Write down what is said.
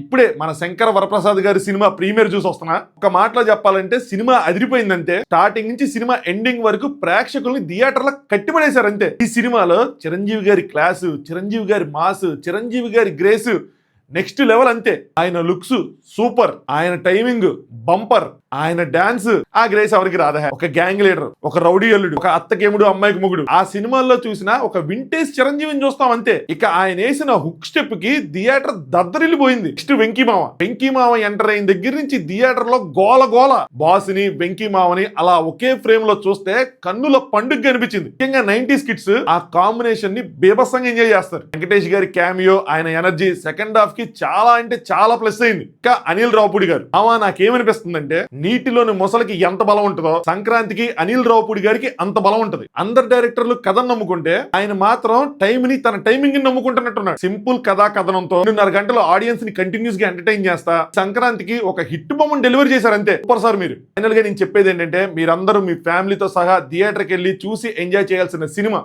ఇప్పుడే మన శంకర వరప్రసాద్ గారి సినిమా ప్రీమియర్ చూసి వస్తున్నా. ఒక మాటలో చెప్పాలంటే సినిమా అదిరిపోయిందంటే స్టార్టింగ్ నుంచి సినిమా ఎండింగ్ వరకు ప్రేక్షకుల్ని థియేటర్లో కట్టిపడేశారు అంతే. ఈ సినిమాలో చిరంజీవి గారి క్లాసు, చిరంజీవి గారి మాస్, చిరంజీవి గారి గ్రేస్ నెక్స్ట్ లెవెల్ అంతే. ఆయన లుక్స్ సూపర్, ఆయన టైమింగ్ బంపర్, ఆయన డాన్స్ ఆ గ్రేస్ ఎవరికి రాదా. ఒక గ్యాంగ్ లీడర్, ఒక రౌడీ అల్లుడు, ఒక అత్తకేముడు అమ్మాయికి మొగుడు, ఆ సినిమాల్లో చూసిన ఒక వింటేజ్ చిరంజీవిని చూస్తాం అంతే. ఇక ఆయన వేసిన హుక్ స్టెప్ కి థియేటర్ దద్దరిల్లిపోయింది. నెక్స్ట్ వెంకీ మామ ఎంటర్ అయిన దగ్గర నుంచి థియేటర్ లో గోల గోల. బాస్ ని వెంకీ మామని అలా ఒకే ఫ్రేమ్ లో చూస్తే కన్నుల పండుగ అనిపించింది. ముఖ్యంగా 90s కిడ్స్ ఆ కాంబినేషన్ ని బీభత్సంగా ఎంజాయ్ చేస్తారు. వెంకటేష్ గారి క్యామియో, ఆయన ఎనర్జీ సెకండ్ హాఫ్ కి చాలా అంటే చాలా ప్లస్ అయింది. ఇంకా అనిల్ రావుపూడి గారు నాకేమనిపిస్తుందంటే నీటిలోని మొసలికి ఎంత బలం ఉంటుందో సంక్రాంతికి అనిల్ రావుపూడి గారికి అంత బలం ఉంటది. అందరు డైరెక్టర్లు కథను నమ్ముకుంటే ఆయన మాత్రం టైం ని తన టైమింగ్ ని నమ్ముకుంటున్నట్టున్నాడు. సింపుల్ కథనంతో 2.5 గంటలు ఆడియన్స్ ని కంటిన్యూస్ గా ఎంటర్టైన్ చేస్తా సంక్రాంతికి ఒక హిట్ బొమ్మను డెలివరీ చేశారు అంతే. సూపర్ సార్ మీరు. ఫైనల్ గా నేను చెప్పేది ఏంటంటే మీరందరూ మీ ఫ్యామిలీతో సహా థియేటర్కి వెళ్ళి చూసి ఎంజాయ్ చేయాల్సిన సినిమా